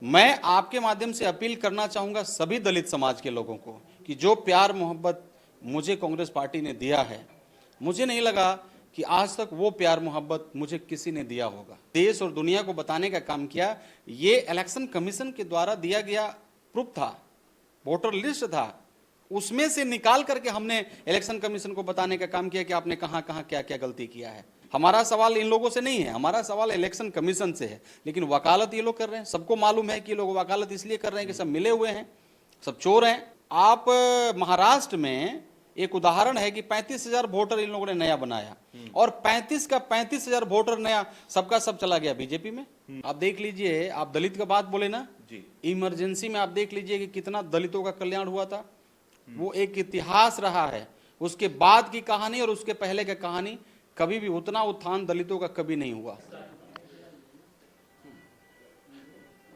मैं आपके माध्यम से अपील करना चाहूंगा सभी दलित समाज के लोगों को कि जो प्यार मोहब्बत मुझे कांग्रेस पार्टी ने दिया है, मुझे नहीं लगा कि आज तक वो प्यार मोहब्बत मुझे किसी ने दिया होगा। देश और दुनिया को बताने का काम किया। ये इलेक्शन कमीशन के द्वारा दिया गया प्रूफ था, वोटर लिस्ट था, उसमें से निकाल करके हमने इलेक्शन कमीशन को बताने का काम किया कि आपने कहां कहां क्या क्या गलती किया है। हमारा सवाल इन लोगों से नहीं है, हमारा सवाल इलेक्शन कमीशन से है। लेकिन वकालत ये लोग कर रहे हैं। सबको मालूम है कि ये लोग वकालत इसलिए कर रहे हैं कि सब मिले हुए हैं, सब चोर हैं। आप महाराष्ट्र में एक उदाहरण है कि 35,000 वोटर इन लोगों ने नया बनाया और 35 का 35,000 वोटर नया सबका सब चला गया बीजेपी में। आप देख लीजिए, आप दलित का बात बोले ना जी, इमरजेंसी में आप देख लीजिए कि कितना दलितों का कल्याण हुआ था। वो एक इतिहास रहा है। उसके बाद की कहानी और उसके पहले की कहानी, कभी भी उतना उत्थान दलितों का कभी नहीं हुआ।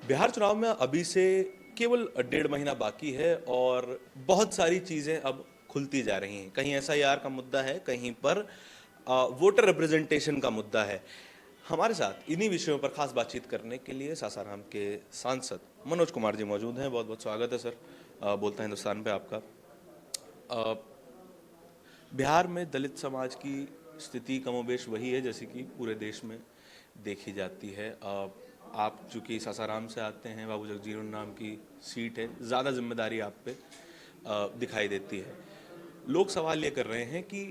बिहार चुनाव में अभी से केवल 1.5 महीना बाकी है और बहुत सारी चीजें अब खुलती जा रही हैं। कहीं एसआईआर का मुद्दा है, कहीं पर वोटर रिप्रेजेंटेशन का मुद्दा है। हमारे साथ इन्हीं विषयों पर खास बातचीत करने के लिए सासाराम के सांसद मनोज कुमार जी मौजूद हैं। बहुत बहुत स्वागत है सर, बोलता हिंदुस्तान पे आपका। बिहार में दलित समाज की स्थिति कमोबेश वही है जैसे कि पूरे देश में देखी जाती है। आप चूंकि सासाराम से आते हैं, बाबू जगजीवन राम की सीट है, ज़्यादा जिम्मेदारी आप पे दिखाई देती है। लोग सवाल ये कर रहे हैं कि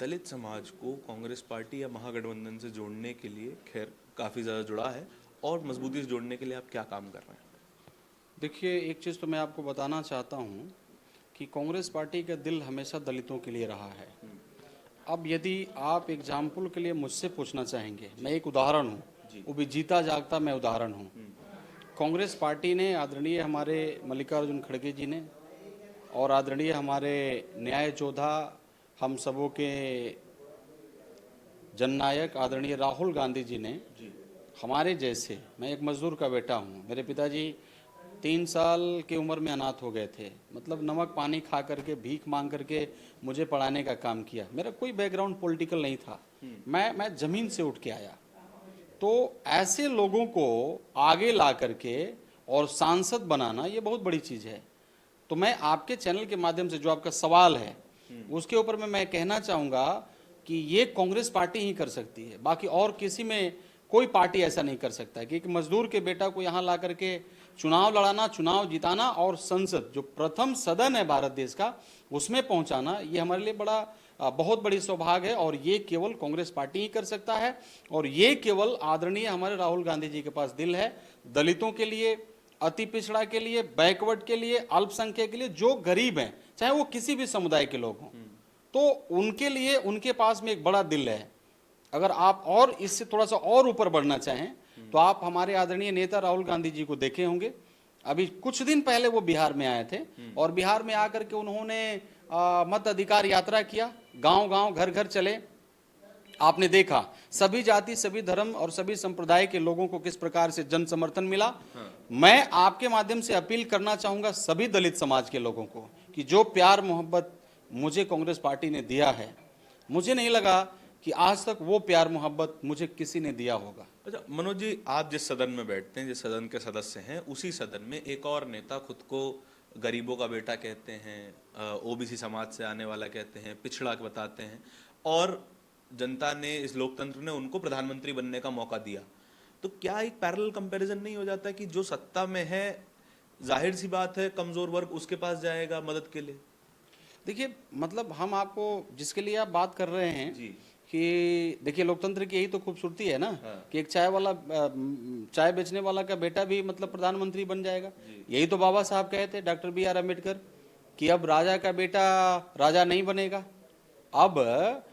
दलित समाज को कांग्रेस पार्टी या महागठबंधन से जोड़ने के लिए, खैर काफ़ी ज़्यादा जुड़ा है, और मजबूती से जोड़ने के लिए आप क्या काम कर रहे हैं? देखिए, एक चीज़ तो मैं आपको बताना चाहता हूँ कि कांग्रेस पार्टी का दिल हमेशा दलितों के लिए रहा है। अब यदि आप एग्जाम्पल के लिए मुझसे पूछना चाहेंगे, मैं एक उदाहरण हूँ, वो भी जीता जागता मैं उदाहरण हूँ। कांग्रेस पार्टी ने, आदरणीय हमारे मल्लिकार्जुन खड़गे जी ने और आदरणीय हमारे न्याय योद्धा, हम सबों के जननायक आदरणीय राहुल गांधी जी ने हमारे जैसे, मैं एक मजदूर का बेटा हूँ, मेरे पिताजी 3 साल की उम्र में अनाथ हो गए थे। मतलब नमक पानी खा करके, भीख मांग करके मुझे पढ़ाने का काम किया। मेरा कोई बैकग्राउंड पॉलिटिकल नहीं था, मैं जमीन से उठ के आया। तो ऐसे लोगों को आगे ला करके और सांसद बनाना ये बहुत बड़ी चीज़ है। तो मैं आपके चैनल के माध्यम से, जो आपका सवाल है उसके ऊपर में मैं कहना चाहूँगा कि ये कांग्रेस पार्टी ही कर सकती है, बाकी और किसी में कोई पार्टी ऐसा नहीं कर सकता है कि एक मजदूर के बेटा को यहाँ ला करके चुनाव लड़ाना, चुनाव जिताना और संसद, जो प्रथम सदन है भारत देश का, उसमें पहुँचाना, ये हमारे लिए बहुत बड़ी सौभाग्य है। और ये केवल कांग्रेस पार्टी ही कर सकता है। और ये केवल आदरणीय हमारे राहुल गांधी जी के पास दिल है, दलितों के लिए, अति पिछड़ा के लिए, बैकवर्ड के लिए, अल्पसंख्यक के लिए, जो गरीब हैं, चाहे वो किसी भी समुदाय के लोग हों, तो उनके लिए उनके पास में एक बड़ा दिल है। अगर आप और इससे थोड़ा सा और ऊपर बढ़ना चाहें तो आप हमारे आदरणीय नेता राहुल गांधी जी को देखे होंगे। अभी कुछ दिन पहले वो बिहार में आए थे और बिहार में आकर के उन्होंने मत अधिकार यात्रा किया, गांव गांव, घर घर चले। आपने देखा सभी जाति, सभी धर्म और सभी संप्रदाय के लोगों को किस प्रकार से जन समर्थन मिला। मैं आपके माध्यम से अपील करना चाहूंगा सभी दलित समाज के लोगों को कि जो प्यार मोहब्बत मुझे कांग्रेस पार्टी ने दिया है, मुझे नहीं लगा कि आज तक वो प्यार मोहब्बत मुझे किसी ने दिया होगा। अच्छा मनोज जी, आप जिस सदन में बैठते हैं, जिस सदन के सदस्य हैं, उसी सदन में एक और नेता खुद को गरीबों का बेटा कहते हैं, ओबीसी समाज से आने वाला कहते हैं, पिछड़ा बताते हैं, और जनता ने, इस लोकतंत्र ने उनको प्रधानमंत्री बनने का मौका दिया। तो क्या एक पैरेलल कंपैरिजन नहीं हो जाता कि जो सत्ता में है, जाहिर सी बात है कमजोर वर्ग उसके पास जाएगा मदद के लिए? देखिए, मतलब हम आपको, जिसके लिए आप बात कर रहे हैं जी, कि देखिए, लोकतंत्र की यही तो खूबसूरती है ना। कि एक चाय बेचने वाला का बेटा भी मतलब प्रधानमंत्री बन जाएगा। यही तो बाबा साहब कहे थे, डॉक्टर बी आर अम्बेडकर, कि अब राजा का बेटा राजा नहीं बनेगा। अब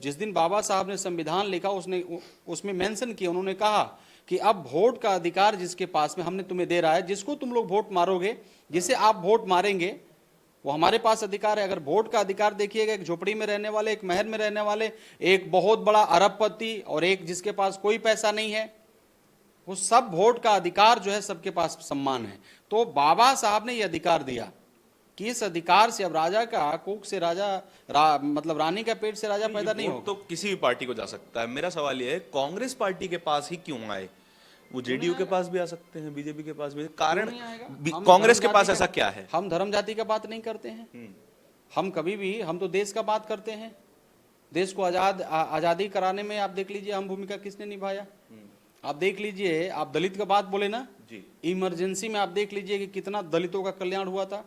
जिस दिन बाबा साहब ने संविधान लिखा, उसमें मेंशन किया, उन्होंने कहा कि अब वोट का अधिकार जिसके पास में हमने तुम्हें दे रहा है, जिसको तुम लोग वोट मारोगे, जिसे आप वोट मारेंगे, वो हमारे पास अधिकार है। अगर वोट का अधिकार देखिएगा, एक झोपड़ी में रहने वाले, एक महल में रहने वाले, एक बहुत बड़ा अरबपति और एक जिसके पास कोई पैसा नहीं है, वो सब वोट का अधिकार जो है सबके पास सम्मान है। तो बाबा साहब ने ये अधिकार दिया कि इस अधिकार से अब राजा का कोख से मतलब रानी का पेट से राजा पैदा नहीं हो। तो किसी भी पार्टी को जा सकता है। मेरा सवाल ये है, कांग्रेस पार्टी के पास ही क्यों आए? वो जेडीयू के पास भी आ सकते हैं, बीजेपी के पास भी। कारण नहीं आएगा? हम कांग्रेस के धर्म पास जाति ऐसा का- क्या है? हम धर्म जाति का बात नहीं करते हैं। हम कभी भी, हम तो देश का बात करते हैं। देश को आजादी कराने में आप देख लीजिए हम भूमिका किसने निभाया। आप देख लीजिए, आप दलित का बात बोले ना जी। इमरजेंसी में, आप देख लीजिए कि कितना दलितों का कल्याण हुआ था।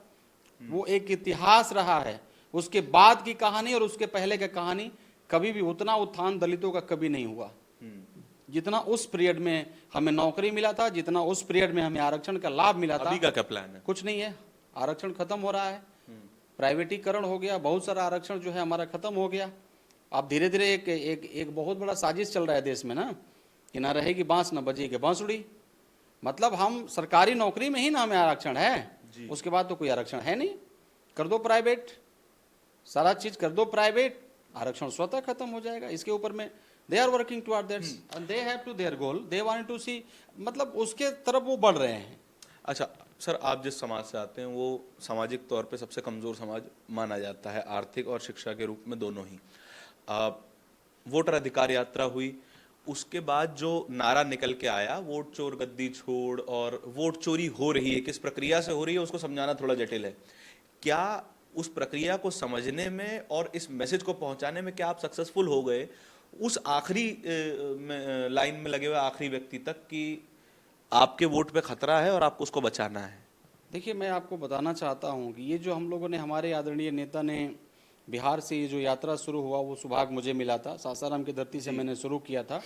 वो एक इतिहास रहा है। उसके बाद की कहानी और उसके पहले की कहानी, कभी भी उतना उत्थान दलितों का कभी नहीं हुआ जितना उस पीरियड में हमें नौकरी मिला था, जितना उस पीरियड में हमें आरक्षण का लाभ मिला था। अभी का क्या प्लान है? कुछ नहीं है, आरक्षण खत्म हो रहा है, प्राइवेटीकरण हो गया, बहुत सारा आरक्षण जो है हमारा खत्म हो गया। अब धीरे धीरे एक बहुत बड़ा साजिश चल रहा है देश में ना, कि ना रहेगी बांस ना बजेगी बांसुड़ी। मतलब हम सरकारी नौकरी में ही ना हमें आरक्षण है, उसके बाद तो कोई आरक्षण है नहीं। कर दो प्राइवेट, सारा चीज कर दो प्राइवेट, आरक्षण स्वतः खत्म हो जाएगा। इसके ऊपर में they are working toward that and they have to their goal, they want to see, मतलब उसके तरफ वो बढ़ रहे हैं। अच्छा सर, आप जिस समाज से आते हैं वो सामाजिक तौर पे सबसे कमजोर समाज माना जाता है, आर्थिक और शिक्षा के रूप में दोनों ही। वोटर अधिकार यात्रा हुई, उसके बाद जो नारा निकल के आया, वोट चोर गद्दी छोड़, और वोट चोरी हो रही है, किस प्रक्रिया से हो रही है उसको समझाना थोड़ा जटिल है। क्या उस प्रक्रिया को समझने में और इस मैसेज को पहुंचाने में क्या आप सक्सेसफुल हो गए उस आखिरी लाइन में लगे हुए आखिरी व्यक्ति तक, कि आपके वोट पे खतरा है और आपको उसको बचाना है? देखिए, मैं आपको बताना चाहता हूं कि ये जो हम लोगों ने, हमारे आदरणीय नेता ने बिहार से ये जो यात्रा शुरू हुआ, वो सौभाग्य मुझे मिला था। सासाराम की धरती से मैंने शुरू किया था,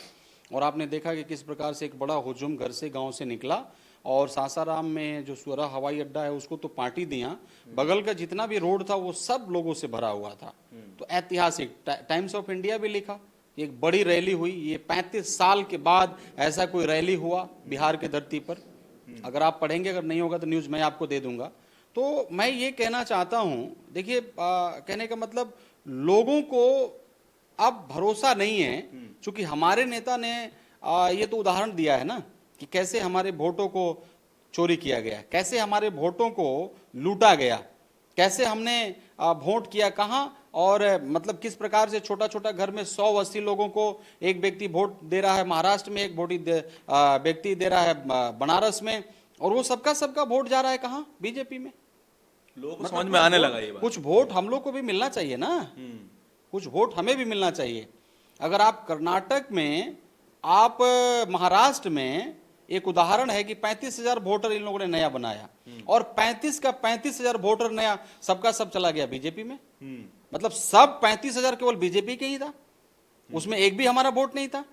और आपने देखा कि किस प्रकार से एक बड़ा हुजूम घर से, गांव से निकला, और सासाराम में जो सुरा हवाई अड्डा है उसको तो पार्टी दिया, बगल का जितना भी रोड था वो सब लोगों से भरा हुआ था। तो ऐतिहासिक, टाइम्स ऑफ इंडिया भी लिखा, एक बड़ी रैली हुई। ये 35 साल के बाद ऐसा कोई रैली हुआ बिहार की धरती पर। अगर आप पढ़ेंगे, अगर नहीं होगा तो न्यूज़ मैं आपको दे दूंगा। तो मैं ये कहना चाहता हूँ, देखिए कहने का मतलब, लोगों को अब भरोसा नहीं है, क्योंकि हमारे नेता ने ये तो उदाहरण दिया है ना कि कैसे हमारे वोटों को चोरी किया गया, कैसे हमारे वोटों को लूटा गया, कैसे हमने वोट किया कहाँ, और मतलब किस प्रकार से छोटा छोटा घर में 180 लोगों को एक व्यक्ति वोट दे रहा है महाराष्ट्र में, एक व्यक्ति दे रहा है बनारस में, और वो सबका वोट जा रहा है कहाँ? बीजेपी में। लोगों को मतलब समझ में आने लगा ये बात। कुछ वोट हम लोग को भी मिलना चाहिए ना, कुछ वोट हमें भी मिलना चाहिए। अगर आप कर्नाटक में, आप महाराष्ट्र में, एक उदाहरण है कि 35,000 वोटर इन लोगों ने नया बनाया, और 35 का 35,000 वोटर नया सबका सब चला गया बीजेपी में। मतलब सब 35,000 केवल बीजेपी के ही था, उसमें एक भी हमारा वोट नहीं था।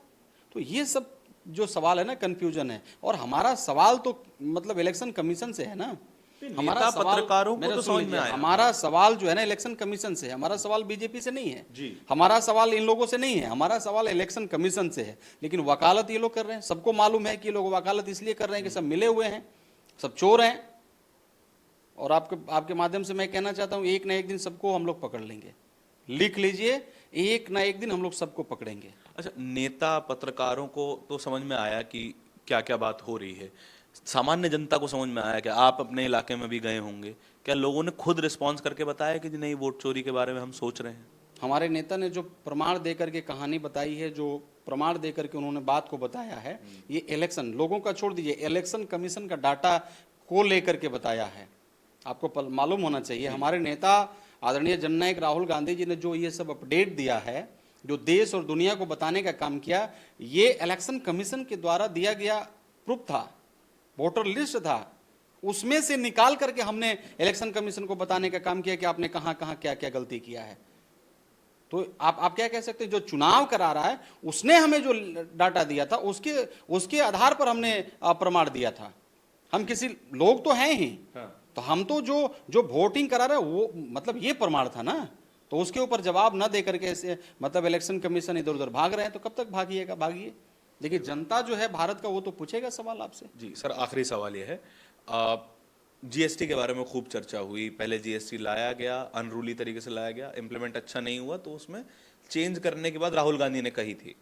तो ये सब जो सवाल है ना, कंफ्यूजन है। और हमारा सवाल तो मतलब इलेक्शन कमीशन से है ना, हमारा सवाल, पत्रकारों को मेरा तो सुन समझ में लीजिए, आया। हमारा सवाल जो है ना इलेक्शन कमीशन से है, हमारा सवाल बीजेपी से नहीं है जी। हमारा सवाल इन लोगों से नहीं है, हमारा सवाल इलेक्शन कमीशन से है। लेकिन वकालत ये लोग कर रहे हैं, सबको मालूम है कि ये लोग वकालत इसलिए कर रहे हैं कि सब मिले हुए हैं, सब चोर हैं। और आपके माध्यम से मैं कहना चाहता हूं, एक ना एक दिन सबको हम लोग पकड़ लेंगे। लिख लीजिए, एक ना एक दिन हम लोग सबको पकड़ेंगे। अच्छा, नेता पत्रकारों को तो समझ में आया कि क्या क्या बात हो रही है, सामान्य जनता को समझ में आया? क्या आप अपने इलाके में भी गए होंगे, क्या लोगों ने खुद रिस्पॉन्स करके बताया कि नहीं, वोट चोरी के बारे में हम सोच रहे हैं? हमारे नेता ने जो प्रमाण देकर के कहानी बताई है, जो प्रमाण देकर के उन्होंने बात को बताया है, ये इलेक्शन, लोगों का छोड़ दीजिए, इलेक्शन कमीशन का डाटा को लेकर के बताया है। आपको मालूम होना चाहिए, हमारे नेता आदरणीय जननायक राहुल गांधी जी ने जो ये सब अपडेट दिया है, जो देश और दुनिया को बताने का काम किया, ये इलेक्शन कमीशन के द्वारा दिया गया प्रूफ था, वोटर लिस्ट था, उसमें से निकाल करके हमने इलेक्शन कमीशन को बताने का काम किया कि आपने कहां कहां क्या क्या गलती किया है। तो आप क्या कह सकते हैं, जो चुनाव करा रहा है उसने हमें जो डाटा दिया था, उसके आधार पर हमने प्रमाण दिया था। हम किसी लोग तो हैं ही, तो हम तो जो वोटिंग करा रहा है वो मतलब ये प्रमाण था ना। तो उसके ऊपर जवाब न दे करके ऐसे मतलब इलेक्शन कमीशन इधर उधर भाग रहे हैं, तो कब तक भागिए। देखिए, जनता जो है भारत का, वो तो पूछेगा सवाल आपसे। जी सर, आखिरी सवाल ये है, जीएसटी के बारे में खूब चर्चा हुई। पहले जीएसटी लाया गया, अनरूली तरीके से लाया गया, इम्प्लीमेंट अच्छा नहीं हुआ, तो उसमें चेंज करने की बात राहुल गांधी ने कही थी,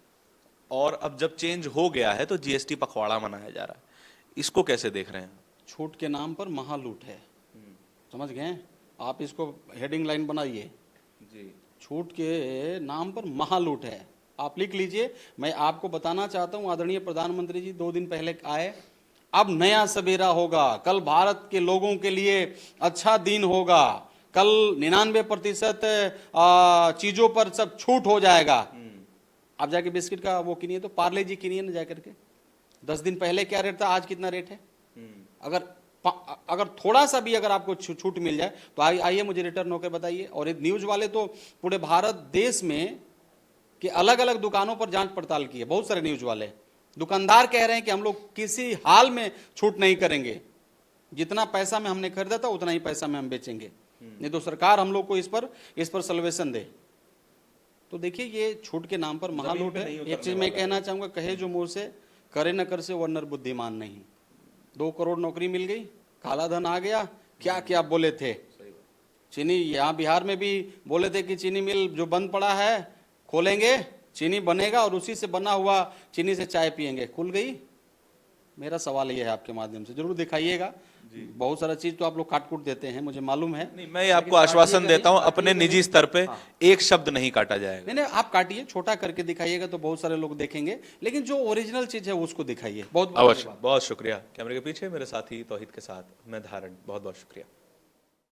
और अब जब चेंज हो गया है तो जीएसटी पखवाड़ा मनाया जा रहा है। इसको कैसे देख रहे हैं? छूट के नाम पर महालूट है, समझ गए आप? इसको हेडिंग लाइन बनाइए, जी, छूट के नाम पर महालूट है। आप लिख लीजिए। मैं आपको बताना चाहता हूं, आदरणीय प्रधानमंत्री जी 2 दिन पहले आए, अब नया सवेरा होगा, कल भारत के लोगों के लिए अच्छा दिन होगा, कल 99% चीजों पर सब छूट हो जाएगा। आप जाके बिस्किट का वो किनिए, तो पार्ले जी किनिए ना जाकर के। 10 दिन पहले क्या रेट था, आज कितना रेट है? अगर थोड़ा सा भी अगर आपको छूट मिल जाए तो आइए मुझे रिटर्न होकर बताइए। और ये न्यूज वाले तो पूरे भारत देश में कि अलग अलग दुकानों पर जांच पड़ताल की है, बहुत सारे न्यूज वाले। दुकानदार कह रहे हैं कि हम लोग किसी हाल में छूट नहीं करेंगे, जितना पैसा में हमने खरीदा था उतना ही पैसा में हम बेचेंगे, नहीं तो सरकार हम लोग को इस पर सल्वेशन दे। तो देखिए ये छूट के नाम पर महालूट है। एक चीज मैं कहना चाहूंगा, कहे जो मुंह से करे न कर से वर्नर बुद्धिमान नहीं। 2 करोड़ नौकरी मिल गई, काला धन आ गया, क्या क्या बोले थे। चीनी यहाँ बिहार में भी बोले थे कि चीनी मिल जो बंद पड़ा है खोलेंगे, चीनी बनेगा और उसी से बना हुआ चीनी से चाय पियेंगे, खुल गई। मेरा सवाल ये है आपके माध्यम से, जरूर दिखाइएगा। बहुत सारा चीज तो आप लोग काट कूट देते हैं, मुझे मालूम है। नहीं, मैं आपको आश्वासन देता हूं, अपने निजी स्तर पे एक शब्द नहीं काटा जाएगा। नहीं आप काटिए, छोटा करके दिखाइएगा तो बहुत सारे लोग देखेंगे, लेकिन जो ओरिजिनल चीज है उसको दिखाइए। बहुत अवश्य, बहुत शुक्रिया। कैमरे के पीछे मेरे साथी तौहीद के साथ मैं धारण, बहुत बहुत शुक्रिया।